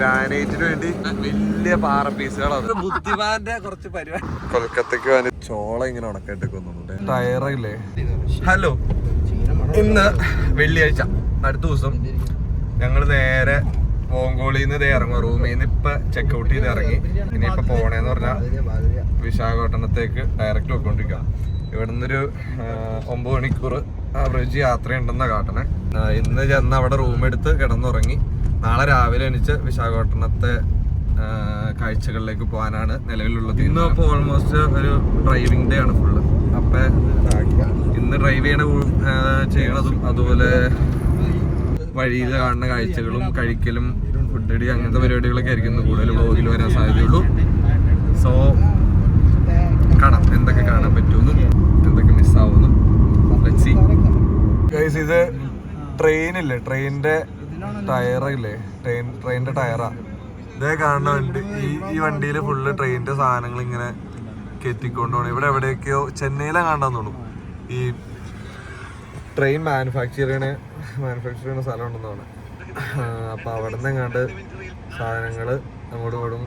ഗ്രാനൈറ്റിന് വേണ്ടി വലിയ പാറ പീസുകളാണ്. ബുദ്ധിമാന്റെ കുറച്ച് പരിപാടി. കൊൽക്കത്തക്ക് വേണ്ടി ചോളം ഇങ്ങനെ ഉണക്കായിട്ടൊക്കെ വന്നിട്ടുണ്ട്. ടയറില്ലേ? ഹലോ, ഇന്ന് വെള്ളിയാഴ്ച. അടുത്ത ദിവസം ഞങ്ങൾ നേരെ വോങ്കോളിന്ന് ഇറങ്ങും. റൂമിൽ നിന്ന് ഇപ്പൊ ചെക്കൗട്ട് ചെയ്ത് ഇറങ്ങി. ഇനിയിപ്പൊ പോണേന്ന് പറഞ്ഞാൽ വിശാഖപട്ടണത്തേക്ക് ഡയറക്റ്റ് പോയിക്കൊണ്ടിരിക്കുക. ഇവിടെ നിന്നൊരു 9 മണിക്കൂർ ആവറേജ് യാത്രയുണ്ടെന്നാ കാട്ടണേ. ഇന്ന് ചെന്ന് അവിടെ റൂമെടുത്ത് കിടന്നുറങ്ങി. നാളെ രാവിലെ എണീച്ച് വിശാഖപട്ടണത്തെ കാഴ്ചകളിലേക്ക് പോകാനാണ് നിലവിലുള്ളത്. ഇന്ന് ഇപ്പോൾ ഓൾമോസ്റ്റ് ഒരു ഡ്രൈവിംഗ് ഡേ ആണ് ഫുള്ള്. അപ്പം ഇന്ന് ഡ്രൈവ് ചെയ്യണതും അതുപോലെ വഴിയിൽ കാണുന്ന കാഴ്ചകളും കഴിക്കലും ഫുഡടി അങ്ങനത്തെ പരിപാടികളൊക്കെ ആയിരിക്കും ഇന്ന് കൂടുതൽ വ്ളോഗിൽ വരാൻ സാധ്യതയുള്ളൂ. സോ കാണാം എന്തൊക്കെ കാണാൻ പറ്റുമെന്നും എന്തൊക്കെ മിസ്സാവുന്നു. ഇത് ട്രെയിനില്ലേ, ട്രെയിനിന്റെ ടയറില്ലേ, ട്രെയിനിന്റെ ടയറാ. ഇതേ കാണുന്ന വണ്ടി. ഈ വണ്ടിയിൽ ഫുള്ള് ട്രെയിനിന്റെ സാധനങ്ങൾ ഇങ്ങനെ കെറ്റിക്കൊണ്ട് പോകണം. ഇവിടെ എവിടെയൊക്കെയോ ചെന്നൈയിലാണ് കാണാൻ തോന്നുന്നു ഈ ട്രെയിൻ മാനുഫാക്ചർ ചെയ്യുന്ന സ്ഥലം ഉണ്ടെന്നാണ്. അപ്പോൾ അവിടെ നിന്ന് എങ്ങാണ്ട് സാധനങ്ങൾ അങ്ങോട്ടും ഇങ്ങോട്ടും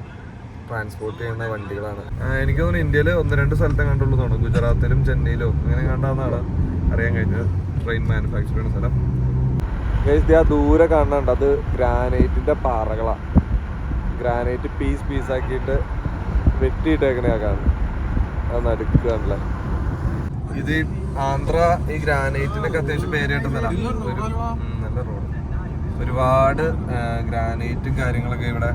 ട്രാൻസ്പോർട്ട് ചെയ്യുന്ന വണ്ടികളാണ്. എനിക്ക് തോന്നുന്നു ഇന്ത്യയിൽ 1-2 സ്ഥലത്തെ കണ്ടുള്ളൂ തോന്നുന്നു. ഗുജറാത്തിലും ചെന്നൈയിലും അങ്ങനെ കണ്ടാന്നാണ് അറിയാൻ കഴിഞ്ഞത് ട്രെയിൻ മാനുഫാക്ചർ ചെയ്യുന്ന സ്ഥലം. ആ ദൂരെ കാണുന്നുണ്ട്, അത് ഗ്രാനൈറ്റിന്റെ പാറകളാണ്. ഗ്രാനൈറ്റ് പീസാക്കിയിട്ട് വെട്ടിയിട്ടേക്കണയാ കാണുന്നത്. അത് നടുക്കാണല്ലേ. ഇത് ആന്ധ്ര ഈ ഗ്രാനൈറ്റിനൊക്കെ അത്യാവശ്യം പേര് കേട്ട സ്ഥലമാണ്. നല്ല റോഡ്. ഒരുപാട് ഗ്രാനൈറ്റും കാര്യങ്ങളൊക്കെ ഇവിടെ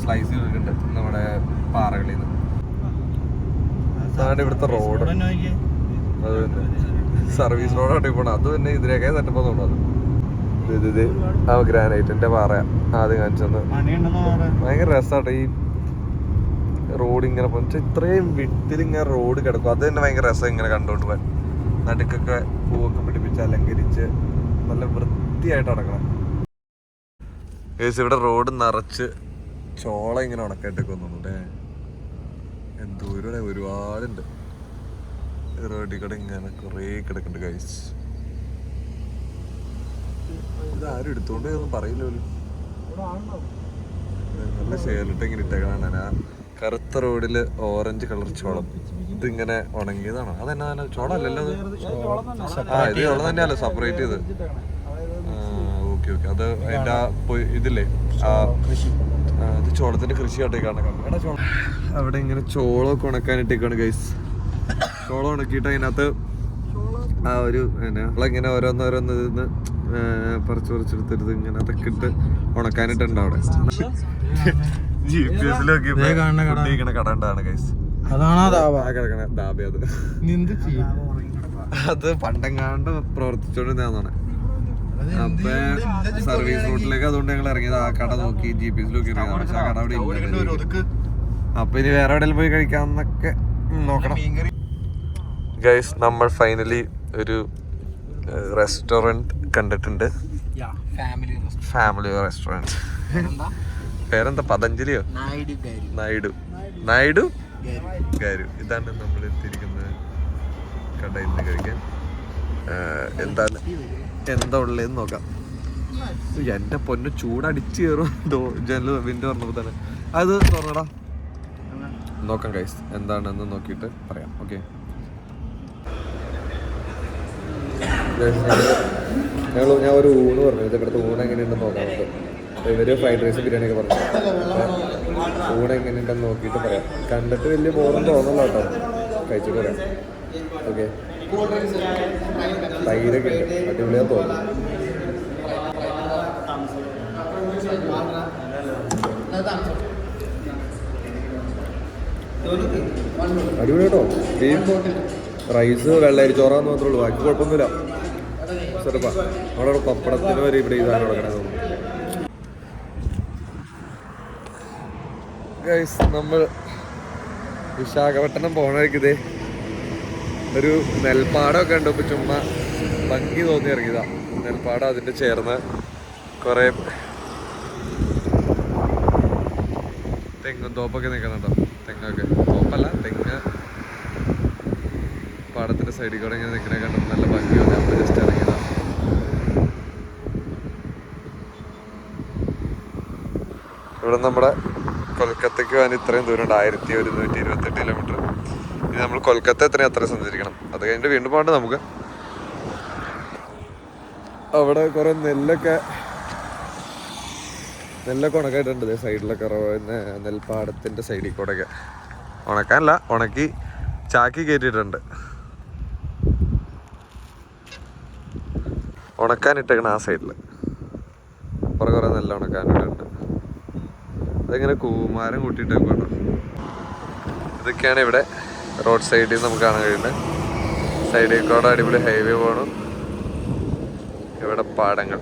സ്ലൈസ് ചെയ്തിട്ടുണ്ട് നമ്മുടെ പാറകളിൽ നിന്ന്. അതാണ് ഇവിടുത്തെ റോഡ്. അത് തന്നെ സർവീസ് റോഡാണ് പോണത്. അത് തന്നെ ഇതിനൊക്കെ സെറ്റപ്പ് തോന്നുന്നത്. ഇത് ആ ഗ്രാനൈറ്റിന്റെ പാറ ആദ്യം കാണിച്ചത് ഭയങ്കര രസമാട്ടോ. ഈ റോഡ് ഇങ്ങനെ പോയി ഇത്രയും വിട്ടിൽ ഇങ്ങനെ റോഡ് കിടക്കും. അത് തന്നെ ഭയങ്കര രസം ഇങ്ങനെ കണ്ടോണ്ട് പോകാൻ. നടുക്കൊക്കെ പൂവൊക്കെ പിടിപ്പിച്ച് അലങ്കരിച്ച് നല്ല വൃത്തിയായിട്ട് നടക്കണം. ഇവിടെ റോഡ് നിറച്ച് ചോളം ഇങ്ങനെ ഉണക്കായിട്ടൊക്കെ വന്നിട്ടുണ്ട്. എന്തോരം ഒരുപാടുണ്ട്. റോഡിൽ കൂടെ ഇങ്ങനെ കുറേ കിടക്കുന്നുണ്ട് ഗൈസ്. ഇതാരും എടുത്തോണ്ട് ഒന്നും പറയില്ലോ. നല്ല ഷേലിട്ട് ഇങ്ങനെ ഇട്ടേക്കണ. കറുത്ത റോഡില് ഓറഞ്ച് കളർ ചോളം. ഇതിങ്ങനെ ഉണങ്ങിയതാണോ? അതെന്നാ ചോളം അല്ലല്ലോ അത്. ഇത് ചോളം തന്നെയല്ലോ സെപ്പറേറ്റ് ചെയ്ത്. ഓക്കെ. അത് അതിന്റെ ഇതില്ലേ, ഇത് ചോളത്തിന്റെ കൃഷി ആയിട്ടേക്കാണ്. അവിടെ ഇങ്ങനെ ചോളമൊക്കെ ഉണക്കാനിട്ടേക്കാണ് ഗൈസ്. ചോളം ഉണക്കിയിട്ട് അതിനകത്ത് ആ ഒരു ഇങ്ങനെ ഓരോന്നോരോന്ന് ഇതിന്ന് പറിച്ചെടുത്തിട്ട് ഇങ്ങനെ അതൊക്കെ ഇട്ട് ഉണക്കാനിട്ടുണ്ട് അവിടെ. GPS-ലൊക്കെ കട ഉണ്ടാണ് ഗൈസ്. അത് പണ്ടെങ്ങാണ്ട് പ്രവർത്തിച്ചോണ്ടിരുന്നതാണ്. അപ്പൊ സർവീസ് റൂട്ടിലേക്ക് അതുകൊണ്ട് ഞങ്ങൾ ഇറങ്ങിയത്. ആ കട നോക്കി GPS-ലൊക്കെ ഇറങ്ങിയതാണ്. പക്ഷെ ആ കട അവിടെ ഇല്ല. അപ്പൊ ഇനി വേറെ എവിടെയെങ്കിലും പോയി കഴിക്കാന്നൊക്കെ നോക്കണം. ഗൈസ്, നമ്മൾ ഫൈനലി ഒരു റെസ്റ്റോറന്റ് കണ്ടിട്ടുണ്ട്. Family restaurant. പേരെന്താ? പതഞ്ജലിയോ? നായിഡു ഗാരു. ഇതാണ് നമ്മൾ എത്തിയിരിക്കുന്ന കടയിൽ നിന്ന് കഴിക്കാൻ. എന്താ ഉള്ളതെന്ന് നോക്കാം. എന്റെ പൊന്നു ചൂടടിച്ച് കയറും. ജനൽ വിൻഡോ പറഞ്ഞപ്പോ തന്നെ അത് തുറന്നടാ. നോക്കാം ഗൈസ്, എന്താണെന്ന് നോക്കിയിട്ട് പറയാം. ഓക്കെ, ഞാൻ ഒരു ഊണ് പറഞ്ഞു. ഇവിടുത്തെ ഊണ് എങ്ങനെയുണ്ടെന്ന് നോക്കാം. ഇവര് ഫ്രൈഡ് റൈസ് ബിരിയാണി ഒക്കെ പറഞ്ഞു. ഊണ് എങ്ങനെയുണ്ടെന്ന് നോക്കിയിട്ട് പറയാം. കണ്ടിട്ട് വലിയ ബോറും തോന്നല്ലോ കേട്ടോ. കഴിച്ചിട്ട് പറയാം. ഓക്കെ, തൈരൊക്കെ ഉണ്ട്, അടിപൊളിയാന്ന് തോന്നുന്നു. അടിപൊളി കേട്ടോ. ഈ റൈസ് വെള്ളരി ചോറാന്ന് മാത്രമേ ഉള്ളൂ, ബാക്കി കുഴപ്പമൊന്നുമില്ല. ചെറുപ്പാ അവിടെ പപ്പടത്തിന് വരെ ഇവിടെ ഇതാണ് കൊടുക്കണേ തോന്നുന്നു. നമ്മൾ വിശാഖപട്ടണം പോണ വഴിക്കിതേ ഒരു നെൽപ്പാടമൊക്കെ ഉണ്ട്. ഇപ്പൊ ചുമ്മാ ഭംഗി തോന്നി ഇറങ്ങിയതാ. നെൽപ്പാടം, അതിന്റെ ചേർന്ന് കുറെ തെങ്ങും തോപ്പൊക്കെ നിൽക്കുന്നുണ്ടോ. തെങ്ങൊക്കെ തോപ്പല്ല, തെങ്ങ് പാടത്തിന്റെ സൈഡിൽ കൂടെ ഇങ്ങനെ നിൽക്കണേ കണ്ടപ്പോൾ നല്ല ഭംഗി തോന്നി. അപ്പോൾ ജസ്റ്റ് ഇറങ്ങിയതാ. ഇവിടെ നമ്മുടെ കൊൽക്കത്തയ്ക്ക് പോകാൻ ഇത്രയും ദൂരമുണ്ട്, 1128 കിലോമീറ്റർ. ഇനി നമ്മൾ കൊൽക്കത്ത എത്രയും അത്ര സഞ്ചരിക്കണം. അത് കഴിഞ്ഞിട്ട് വീണ്ടും പോകണ്ട നമുക്ക്. അവിടെ കുറെ നെല്ലൊക്കെ ഉണക്കായിട്ടുണ്ട് സൈഡിലൊക്കെ, നെൽപ്പാടത്തിൻ്റെ സൈഡിൽ കൂടെയൊക്കെ. ഉണക്കാനല്ല, ഉണക്കി ചാക്കി കയറ്റിയിട്ടുണ്ട്. ഉണക്കാനിട്ടേക്കണം ആ സൈഡിൽ. കുറെ നെല്ല് ഉണക്കാനിട്ടുണ്ട്. അതിങ്ങനെ കൂമാരം കൂട്ടിയിട്ടൊക്കെ വേണം. ഇതൊക്കെയാണ് ഇവിടെ റോഡ് സൈഡിൽ നമുക്ക് കാണാൻ കഴിയുന്നത്. സൈഡിൽ കൂടെ അടിപൊളി ഹൈവേ പോകണം. ഇവിടെ പാടങ്ങൾ.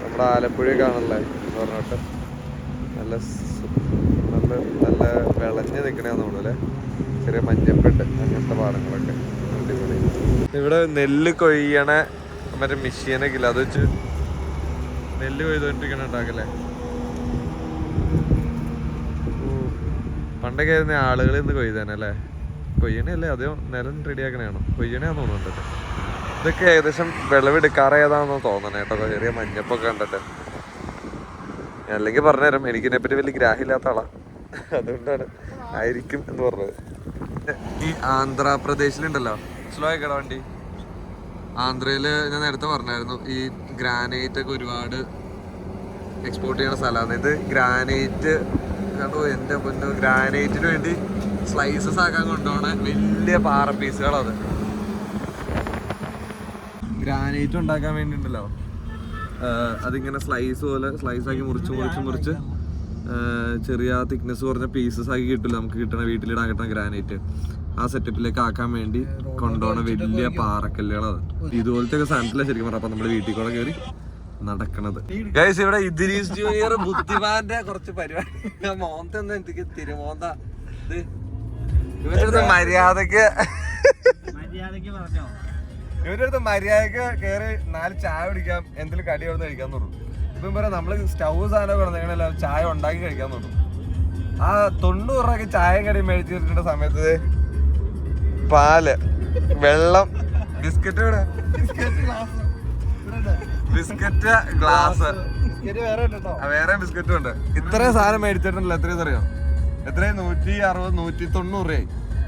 നമ്മുടെ ആലപ്പുഴ കാണല്ലേ എന്ന് പറഞ്ഞിട്ട് നല്ല നല്ല വിളഞ്ഞ് നിൽക്കണേന്ന് തോന്നുന്നു. ചെറിയ മഞ്ഞപ്പെട്ട് അങ്ങനത്തെ പാടങ്ങളൊക്കെ അടിപൊളി. ഇവിടെ നെല്ല് കൊയ്യണ മറ്റേ മെഷീനൊക്കെ ഇല്ല, അത് വെച്ച് നെല്ല് കൊയ്തുകൊണ്ടിരിക്കണ ഉണ്ടാക്കല്ലേ. പണ്ടൊക്കെ ആയിരുന്നു ആളുകളിൽ നിന്ന് കൊയ്താനല്ലേ. കൊയ്യണല്ലേ, അതോ നിലം റെഡിയാക്കണേണോ? കൊയ്യണേന്ന് തോന്നുന്നുണ്ട്. ഇതൊക്കെ ഏകദേശം വിളവെടുക്കാറ് ഏതാണെന്ന് തോന്നണേ കേട്ടോ, ചെറിയ മഞ്ഞപ്പൊക്കെ കണ്ടിട്ട്. അല്ലെങ്കിൽ പറഞ്ഞുതരാം, എനിക്കിതിനെപ്പറ്റി വലിയ ഗ്രാഹ്യമില്ലാത്ത ആളാ, അതുകൊണ്ടാണ് ആയിരിക്കും എന്ന് പറഞ്ഞത്. ഈ ആന്ധ്രാപ്രദേശിലുണ്ടല്ലോ, സ്ലോ ആയിക്കട വണ്ടി. ആന്ധ്രയില് ഞാൻ നേരത്തെ പറഞ്ഞായിരുന്നു, ഈ ഗ്രാനൈറ്റ് ഒക്കെ ഒരുപാട് എക്സ്പോർട്ട് ചെയ്യണ സ്ഥലമാണ്. ഇത് ഗ്രാനൈറ്റ് കണ്ടോ, എൻ്റെ പൊന്നോ, ഗ്രാനൈറ്റിന് വേണ്ടി സ്ലൈസസ് ആക്കാൻ കൊണ്ടുപോകണ വലിയ പാറ പീസുകളത്. ഗ്രാനൈറ്റ് ഉണ്ടാക്കാൻ വേണ്ടിയിട്ടുണ്ടല്ലോ, അതിങ്ങനെ സ്ലൈസാക്കി മുറിച്ച് ചെറിയ തിക്നെസ് കുറഞ്ഞ പീസസ് ആക്കി കിട്ടില്ല നമുക്ക് കിട്ടണ വീട്ടിലിടാൻ കിട്ടണ ഗ്രാനൈറ്റ്. ആ സെറ്റപ്പിലേക്ക് ആക്കാൻ വേണ്ടി കൊണ്ടുപോകണ വലിയ പാറക്കല്ലുകളത്. ഇതുപോലത്തെ ഒക്കെ സാധനത്തിലാണ് ശരിക്കും പറഞ്ഞാൽ. അപ്പൊ നമ്മുടെ വീട്ടിൽ കൂടെ കയറി നടക്കണത്. ഗൈസ്, ഇവിടെ ഇദ്രീസ് ജൂനിയർ ബുദ്ധിമാന്റെ കുറച്ച് പരിപാടി. മോന്തൊന്നും എനിക്ക് തിരുമോന്ത ഇവരുടെ മര്യാദക്ക് കയറി 4 ചായ കുടിക്കാം, എന്തെങ്കിലും കടി അവിടെ കഴിക്കാൻ തോന്നും. ഇപ്പം പറയാം, നമ്മള് സ്റ്റൗ സാധനം കിടന്നെങ്കിലല്ല ചായ ഉണ്ടാക്കി കഴിക്കാൻ തോന്നും. ആ 90 രൂപയ്ക്ക് ചായയും കടിയും മേടിച്ചിട്ടുള്ള സമയത്ത് പാല്, വെള്ളം, ബിസ്ക്കറ്റ് ഗ്ലാസ്, വേറെ ബിസ്ക്കറ്റും ഉണ്ട്. ഇത്രയും സാധനം മേടിച്ചിട്ടുണ്ടല്ലോ. എത്രയും അറിയോ? എത്രയും 160 190 രൂപയായി.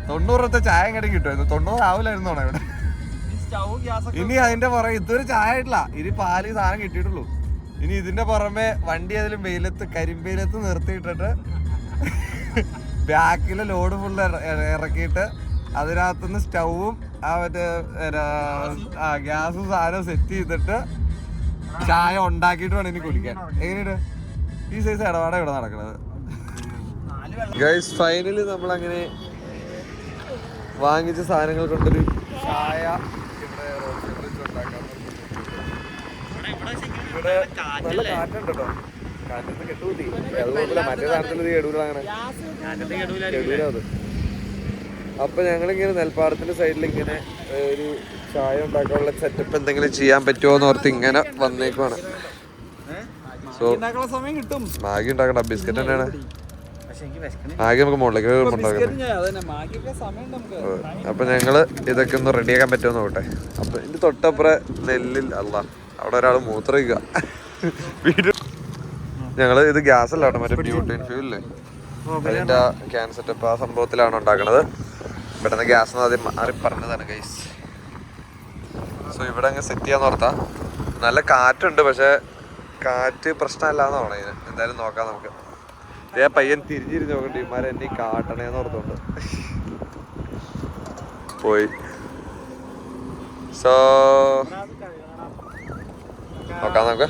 90 രൂപത്തെ ചായയും കടിയും കിട്ടുമായിരുന്നു. 90 ആവില്ലായിരുന്നോണോ ഇവിടെ. ഇനി അതിന്റെ പുറമെ ഇതൊരു ചായ ആയിട്ടില്ല, ഇനി പാല് സാധനം കിട്ടിയിട്ടുള്ളൂ. ഇനി ഇതിന്റെ പുറമെ വണ്ടി അതിലും കരിമ്പെയിലത്ത് നിർത്തിയിട്ടിട്ട് ബാക്കില് ലോഡ് ഫുള്ള് ഇറക്കിയിട്ട് അതിനകത്തുനിന്ന് സ്റ്റൗവും ആ മറ്റേ ഗ്യാസും സാധനം സെറ്റ് ചെയ്തിട്ട് ചായ ഉണ്ടാക്കിയിട്ട് വേണം ഇനി കുടിക്കാൻ. എങ്ങനെയുണ്ട് ഈ സൈസ് ഇടപാടാണ് ഇവിടെ നടക്കുന്നത്. ഗൈസ്, ഫൈനലി നമ്മളങ്ങനെ വാങ്ങിച്ച സാധനങ്ങൾ കൊണ്ടൊരു ചായ ഇവിടെ റോഡ് സൈഡിൽ വെച്ച് ഉണ്ടാക്കാൻ. ഇവിടെ നല്ല കാറ്റുണ്ട് കേട്ടോ, കാറ്റത്ത് കെട്ടൂട്ടി. അതുപോലെ മറ്റേ സാധനത്തിൽ കെടൂല, അങ്ങനെ കെടൂല അത്. അപ്പൊ ഞങ്ങളിങ്ങനെ നെൽപ്പാടത്തിന്റെ സൈഡിൽ ഇങ്ങനെ ഒരു ചായ ഉണ്ടാക്കാനുള്ള സെറ്റപ്പ് എന്തെങ്കിലും ചെയ്യാൻ പറ്റുമോ എന്ന് ഓർത്ത് ഇങ്ങനെ വന്നേക്കുവാണ്. സോ മാഗി ഉണ്ടാക്കണ്ട, ബിസ്ക്കറ്റ് തന്നെയാണ് മാഗി. നമുക്ക് മുകളിലേക്ക് ഉണ്ടാക്കണം. അപ്പൊ ഞങ്ങള് ഇതൊക്കെ ഒന്ന് റെഡിയാക്കാൻ പറ്റുമോ നോക്കട്ടെ. അപ്പൊ ഇതിന്റെ തൊട്ടപ്പുറം നെല്ലിൽ അല്ല, അവിടെ ഒരാൾ മൂത്രയിക്കുക. ഞങ്ങള് ഇത് ഗ്യാസ് അല്ല കേട്ടോ, മറ്റേ ബ്യൂട്ടൈൻ ഫ്യൂല്ലേ, അതിന്റെ ക്യാൻ സെറ്റപ്പ് ആ സംഭവത്തിലാണ് ഉണ്ടാക്കണത്. ഇവിടുന്ന് ഗ്യാസ് ആദ്യം മാറി പറഞ്ഞതാണ് ഗൈസ്. സോ ഇവിടെ അങ്ങ് സെറ്റ് ചെയ്യാന്ന് ഓർത്താ. നല്ല കാറ്റുണ്ട്, പക്ഷെ കാറ്റ് പ്രശ്നമല്ലാന്ന് തോന്നണം ഇതിന്. എന്തായാലും നോക്കാം നമുക്ക്. ഇതേ പയ്യൻ തിരിഞ്ഞിരിഞ്ഞ് നോക്കണ്ട, ഇമാരെ എന്നെ കാട്ടണേന്ന് ഓർത്തോണ്ട് പോയി. സോ നോക്കാം നമുക്ക്.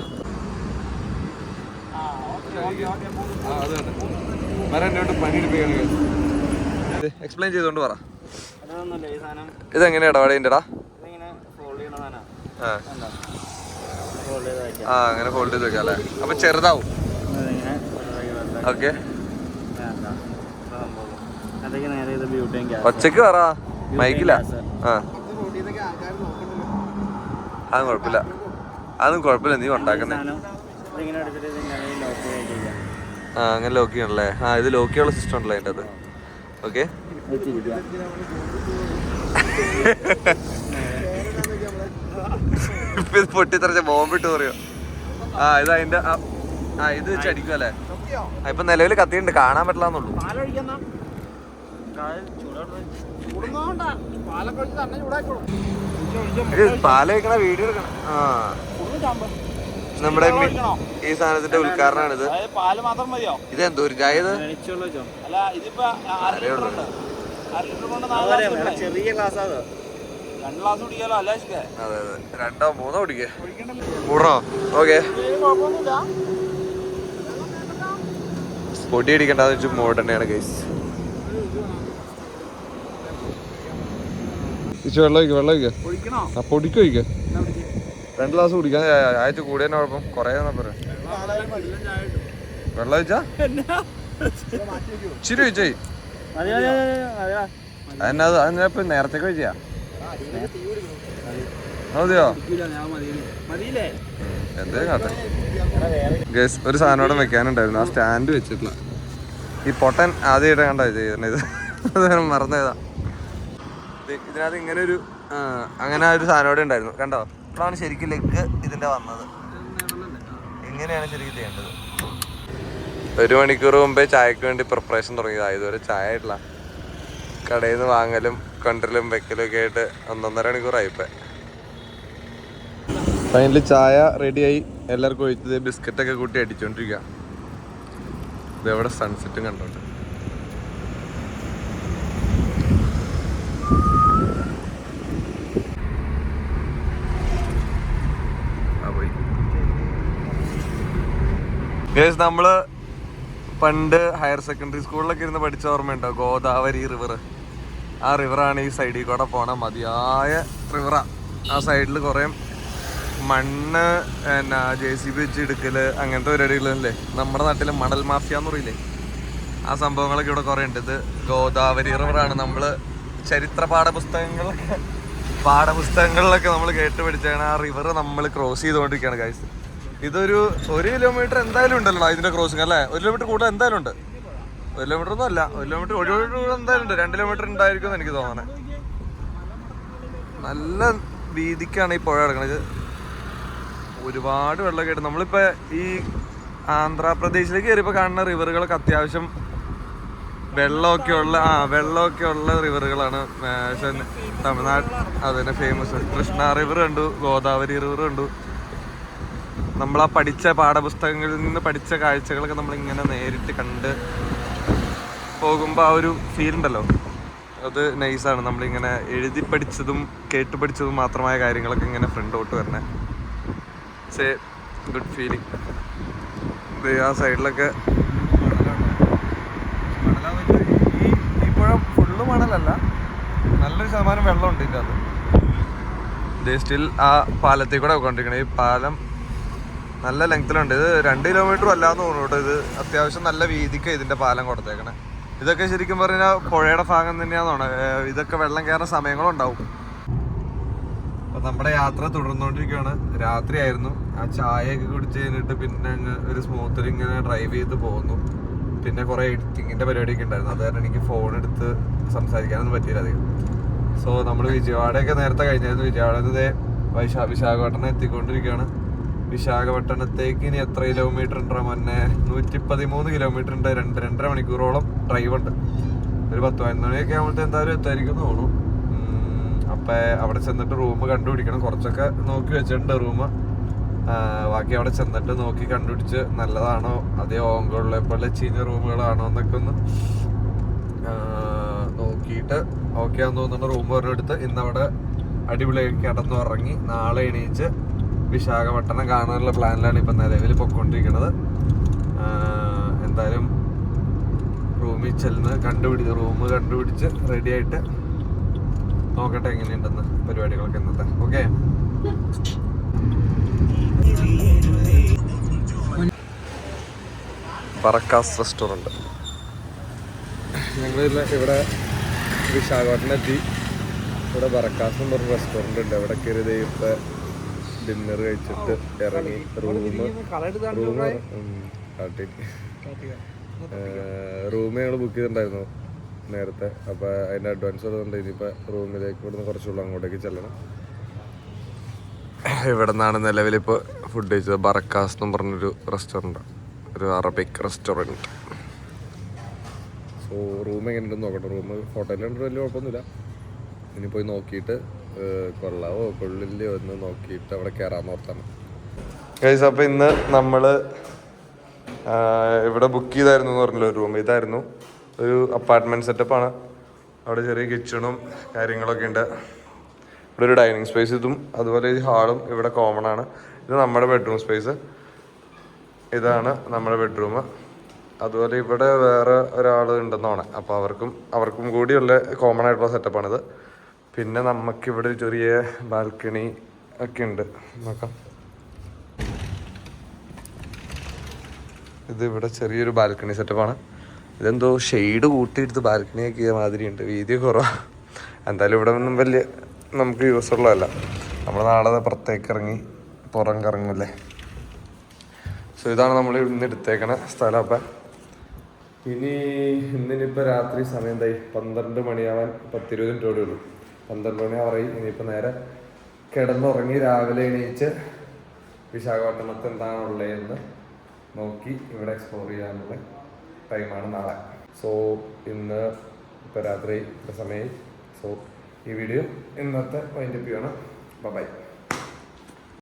എക്സ്പ്ലെയിൻ ചെയ്തോണ്ട് പറ. ഇതെങ്ങനെയാടാ വടേൻ്റെടാ? ആ അങ്ങനെ ഫോൾഡ് ചെയ്ത് വെക്കാം അല്ലേ? അപ്പൊ ചെറുതാവും. ഓക്കെ, ഒച്ചക്ക് പറ, മൈക്കില്ല. അതൊന്നും കുഴപ്പമില്ല, അതൊന്നും കുഴപ്പമില്ല. നീ ഉണ്ടാക്കുന്നേ അങ്ങനെ ലോക്ക് ചെയ്യണല്ലേ? ഇത് ലോക്ക് ചെയ്യാനുള്ള സിസ്റ്റം ഉണ്ടല്ലോ അതിൻ്റെ അത്. ഓക്കെ, ഇപ്പൊ ഇത് പൊട്ടിത്തെറിച്ച ബോംബിട്ട് പറയോ? ആ ഇത് അതിന്റെ ഇത് വെച്ച് അടിക്കും അല്ലേ? ഇപ്പൊ നിലവിൽ കത്തിയുണ്ട്, കാണാൻ പറ്റില്ലാന്നുള്ളൂ. പാല് വെക്കണ വീഡിയോ എടുക്കണം. ആ നമ്മുടെ ഈ സാധനത്തിന്റെ ഉദ്ഘാടനമാണിത്. ഇത് എന്തോ ഒരു ചായ, ഇത് ചെറിയ ഗ്ലാസ്. അതെ അതെ, 2 or 3 കുടിക്കേ കൂടണോ? ഓക്കെ, പൊടി അടിക്കണ്ടെന്ന് വെച്ചാൽ മോഡ് തന്നെയാണ് ഗൈസ്. വെള്ളം ഒഴിക്കുക. ആ പൊടിക്ക് ഒഴിക്കുക. 2 ഗ്ലാസ് കുടിക്കാൻ ആഴ്ച കൂടിയ കുഴപ്പം. കുറേ പറയാം. വെള്ളം ഒഴിച്ചാ ഇച്ചിരി ഒഴിച്ചേ. അതിനകത്ത് നേരത്തേക്ക് ഒഴിച്ചാ മതിയോ? എന്തേ കാട്ടെ ഗൈസ്. ഒരു സാധനം ഇവിടെ വെക്കാനുണ്ടായിരുന്നു, ആ സ്റ്റാൻഡ് വെച്ചിട്ടില്ല. ഈ പൊട്ടൻ ആദ്യമായിട്ട് കണ്ടാ ചെയ്യുന്നത്, ഇത് മറന്നേതാ. ഇതിനകത്ത് ഇങ്ങനെ ഒരു അങ്ങനെ ഒരു സാധനം ഇവിടെ ഉണ്ടായിരുന്നു, കണ്ടോ? ഇപ്പോഴാണ് ശരിക്കും ലെഗ് ഇതിന്റെ വന്നത്. ഇങ്ങനെയാണ് ശരിക്കും ചെയ്യേണ്ടത്. 1 മണിക്കൂർ മുമ്പേ ചായക്ക് വേണ്ടി പ്രിപ്പറേഷൻ തുടങ്ങിയതാണ്. ഇതുവരെ ചായ ആയിട്ടില്ല. കടയിൽ നിന്ന് വാങ്ങലും കൊണ്ടരലും വെക്കലും ഒക്കെ ആയിട്ട് 1.5 മണിക്കൂറായിപ്പോ. ഫൈനലി ചായ റെഡിയായി. എല്ലാവർക്കും ഒഴിച്ചത് ബിസ്ക്കറ്റൊക്കെ കൂട്ടി അടിച്ചോണ്ടിരിക്കുക. ഇതെവിടെ സൺസെറ്റും കണ്ടോണ്ട്. നമ്മള് പണ്ട് ഹയർ സെക്കൻഡറി സ്കൂളിലൊക്കെ ഇരുന്ന് പഠിച്ച ഓർമ്മയുണ്ടോ? ഗോദാവരി റിവർ. ആ റിവറാണ് ഈ സൈഡിൽ കൂടെ പോണ മതിയായ റിവറാ. ആ സൈഡിൽ കുറേ മണ്ണ് JCB വെച്ച് എടുക്കല് അങ്ങനത്തെ പരിപാടികളല്ലേ. നമ്മുടെ നാട്ടിൽ മണൽ മാഫിയ എന്ന് പറയില്ലേ, ആ സംഭവങ്ങളൊക്കെ ഇവിടെ കുറേ ഉണ്ട്. ഇത് ഗോദാവരി റിവറാണ്. നമ്മള് ചരിത്ര പാഠപുസ്തകങ്ങളിലൊക്കെ നമ്മൾ കേട്ട് പഠിച്ചാണ്. ആ റിവർ നമ്മൾ ക്രോസ് ചെയ്തുകൊണ്ടിരിക്കുകയാണ് ഗൈസ്. ഇതൊരു 1 കിലോമീറ്റർ എന്തായാലും ഉണ്ടല്ലോ ഇതിന്റെ ക്രോസിങ് അല്ലേ? 1 കിലോമീറ്റർ കൂടുതൽ എന്തായാലും ഉണ്ട്. 1 കിലോമീറ്റർ ഒന്നും അല്ല, 1 കിലോമീറ്റർ എന്തായാലും ഉണ്ട്. 2 കിലോമീറ്റർ ഉണ്ടായിരിക്കും എന്ന് എനിക്ക് തോന്നണേ. നല്ല വീതിക്കാണ് ഈ പുഴ കിടക്കണത്. ഒരുപാട് വെള്ളമൊക്കെ ആയിട്ട് നമ്മളിപ്പോ ഈ ആന്ധ്രാപ്രദേശിലേക്ക് കയറിയപ്പോൾ കാണുന്ന റിവറുകളൊക്കെ അത്യാവശ്യം വെള്ളമൊക്കെ ഉള്ള റിവറുകളാണ്. തമിഴ്നാട് അതുതന്നെ ഫേമസ് കൃഷ്ണ റിവർ കണ്ടു, ഗോദാവരി റിവർ കണ്ടു. നമ്മളാ പഠിച്ച പാഠപുസ്തകങ്ങളിൽ നിന്ന് പഠിച്ച കാഴ്ചകളൊക്കെ നമ്മളിങ്ങനെ നേരിട്ട് കണ്ട് പോകുമ്പോൾ ആ ഒരു ഫീൽ ഉണ്ടല്ലോ, അത് നൈസാണ്. നമ്മളിങ്ങനെ എഴുതി പഠിച്ചതും കേട്ട് പഠിച്ചതും മാത്രമായ കാര്യങ്ങളൊക്കെ ഇങ്ങനെ ഫ്രണ്ടോട്ട് വരണേ. It's A good feeling. ആ സൈഡിലൊക്കെ ഈ പുഴ ഫുള്ള് മണലല്ല, നല്ലൊരു ശതമാനം വെള്ളമുണ്ട് ഇതിൻ്റെ അത്. ഇത് സ്റ്റിൽ ആ പാലത്തിൽ കൂടെ പോയിക്കൊണ്ടിരിക്കണേ. ഈ പാലം നല്ല ലെങ്ത്തിലുണ്ട്. ഇത് 2 കിലോമീറ്റർ അല്ലാന്ന് തോന്നുന്നു. ഇത് അത്യാവശ്യം നല്ല വീതിക്ക് ഇതിന്റെ പാലം കൊടുത്തേക്കണേ. ഇതൊക്കെ ശരിക്കും പറഞ്ഞാൽ പുഴയുടെ ഭാഗം തന്നെയാണെന്നാണ്. ഇതൊക്കെ വെള്ളം കയറുന്ന സമയങ്ങളുണ്ടാവും. അപ്പൊ നമ്മുടെ യാത്ര തുടർന്നുകൊണ്ടിരിക്കുകയാണ്. രാത്രിയായിരുന്നു. ആ ചായയൊക്കെ കുടിച്ച് കഴിഞ്ഞിട്ട് പിന്നെ അങ്ങ് ഒരു സ്മൂത്തിൽ ഇങ്ങനെ ഡ്രൈവ് ചെയ്ത് പോകുന്നു. പിന്നെ കുറെ എഡിറ്റിങ്ങിന്റെ പരിപാടിയൊക്കെ ഉണ്ടായിരുന്നു. അത് കാരണം എനിക്ക് ഫോൺ എടുത്ത് സംസാരിക്കാനൊന്നും പറ്റിയില്ല അധികം. സോ നമ്മൾ വിജയവാഡയൊക്കെ നേരത്തെ കഴിഞ്ഞായിരുന്നു. വിജയവാഡയിൽ നിന്ന് വിശാഖപട്ടണം എത്തിക്കൊണ്ടിരിക്കുകയാണ്. വിശാഖപട്ടണത്തേക്ക് ഇനി എത്ര കിലോമീറ്റർ ഉണ്ടോ? മുന്നേ 113 കിലോമീറ്റർ ഉണ്ട്. 2.5 മണിക്കൂറോളം ഡ്രൈവ് ഉണ്ട്. ഒരു 10-11 മണിയൊക്കെ ആകുമ്പോഴത്തെ എന്തായാലും എത്തായിരിക്കും തോന്നുന്നു. അപ്പൊ അവിടെ ചെന്നിട്ട് റൂം കണ്ടുപിടിക്കണം. കുറച്ചൊക്കെ നോക്കി വെച്ചിട്ടുണ്ട് റൂം. ബാക്കി അവിടെ ചെന്നിട്ട് നോക്കി കണ്ടുപിടിച്ച് നല്ലതാണോ, അതേ ഓങ്കുള്ള പോലെ ചീഞ്ഞ റൂമുകളാണോ എന്നൊക്കെ ഒന്ന് നോക്കിയിട്ട് ഓക്കെ ആണെന്ന് തോന്നുന്ന റൂം പറഞ്ഞെടുത്ത് ഇന്നവിടെ അടിപൊളിയായി കിടന്നുറങ്ങി നാളെ എണീച്ച് വിശാഖപട്ടണം കാണാനുള്ള പ്ലാനിലാണ് ഇപ്പം നിലവിൽ പൊയ്ക്കൊണ്ടിരിക്കുന്നത്. എന്തായാലും റൂമിൽ ചെല്ലുന്ന റൂം കണ്ടുപിടിച്ച് റെഡി ആയിട്ട് നോക്കട്ടെ എങ്ങനെയുണ്ടെന്ന് പരിപാടികളൊക്കെ ഇന്നത്തെ. Okay, Parakkas restaurant. ഞങ്ങൾ ഇവിടെ വിശാഖപട്ടണം എത്തി. ഇവിടെ പറക്കാസ് എന്ന് പറഞ്ഞ റെസ്റ്റോറൻറ്റ് ഉണ്ട്. അവിടെ കയറി ഇപ്പം ഡിന്നർ കഴിച്ചിട്ട് ഇറങ്ങി റൂം ഞങ്ങൾ ബുക്ക് ചെയ്തിട്ടുണ്ടായിരുന്നു നേരത്തെ. അപ്പോൾ അതിൻ്റെ അഡ്വാൻസ് അതുകൊണ്ട് ഇനിയിപ്പോൾ റൂമിലേക്ക് ഇവിടുന്ന് കുറച്ചുള്ള അങ്ങോട്ടേക്ക് ചെല്ലണം. ഇവിടെ നിന്നാണ് നിലവിലിപ്പോൾ ഫുഡ് കഴിച്ചത്. ബറക്കാസ് എന്നും പറഞ്ഞൊരു റെസ്റ്റോറൻറ്റ്, ഒരു അറബിക് റെസ്റ്റോറൻറ്റ്. സോ റൂം എങ്ങനെയുണ്ടെന്ന് നോക്കട്ടെ. റൂം ഹോട്ടലിലുണ്ട്, വലിയ കുഴപ്പമൊന്നുമില്ല. ഇനി പോയി നോക്കിയിട്ട് കൊള്ളാവോ കൊള്ളില്ലയോ എന്ന് നോക്കിയിട്ട് അവിടെ കയറാൻ ഓർത്താണ്. ഗൈസ്, അപ്പോൾ ഇന്ന് നമ്മൾ ഇവിടെ ബുക്ക് ചെയ്തായിരുന്നു എന്ന് പറഞ്ഞല്ലോ ഒരു റൂം. ഇതായിരുന്നു ഒരു അപ്പാർട്ട്മെൻറ്റ് സെറ്റപ്പാണ്. അവിടെ ചെറിയ കിച്ചണും കാര്യങ്ങളൊക്കെ ഉണ്ട്. ഇവിടെ ഒരു ഡൈനിങ് സ്പേസ്, ഇതും അതുപോലെ ഈ ഹാളും ഇവിടെ കോമൺ ആണ്. ഇത് നമ്മുടെ ബെഡ്റൂം സ്പേസ്, ഇതാണ് നമ്മുടെ ബെഡ്റൂം. അതുപോലെ ഇവിടെ വേറെ ഒരാൾ ഉണ്ടെന്നാണ്, അപ്പോൾ അവർക്കും കൂടിയുള്ള കോമൺ ആയിട്ടുള്ള സെറ്റപ്പാണിത്. പിന്നെ നമുക്കിവിടെ ഒരു ചെറിയ ബാൽക്കണി ഒക്കെ ഉണ്ട്, നോക്കാം. ഇത് ഇവിടെ ചെറിയൊരു ബാൽക്കണി സെറ്റപ്പാണ്. ഇതെന്തോ ഷെയ്ഡ് കൂട്ടിയെടുത്ത് ബാൽക്കണി ആക്കിയ മാതിരി ഉണ്ട്, വീതി കുറവാണ്. എന്തായാലും ഇവിടെ ഒന്നും വലിയ നമുക്ക് യൂസ് ഉള്ളതല്ല. നമ്മൾ നാളെ പുറത്തേക്ക് ഇറങ്ങി പുറം കറങ്ങൂല്ലേ. സോ ഇതാണ് നമ്മൾ ഇന്ന് എടുത്തേക്കണ സ്ഥലം. അപ്പം ഇന്നിനിപ്പോൾ രാത്രി സമയം എന്തായി, 12 മണിയാവാൻ 10-20 മിനിറ്റ് കൂടെ ഉള്ളൂ. 12 മണിയാവാറായി. ഇനിയിപ്പോൾ നേരെ കിടന്നുറങ്ങി രാവിലെ എണീച്ച് വിശാഖപട്ടണത്ത് എന്താണുള്ളതെന്ന് നോക്കി ഇവിടെ എക്സ്പ്ലോർ ചെയ്യാനുള്ള ടൈമാണ് നാളെ. സോ ഇന്ന് ഇപ്പോൾ രാത്രി സമയമായി. സോ ഈ വീഡിയോ ഇന്നത്തെ വൈൻഡപ്പ് ചെയ്യണം. ബൈ.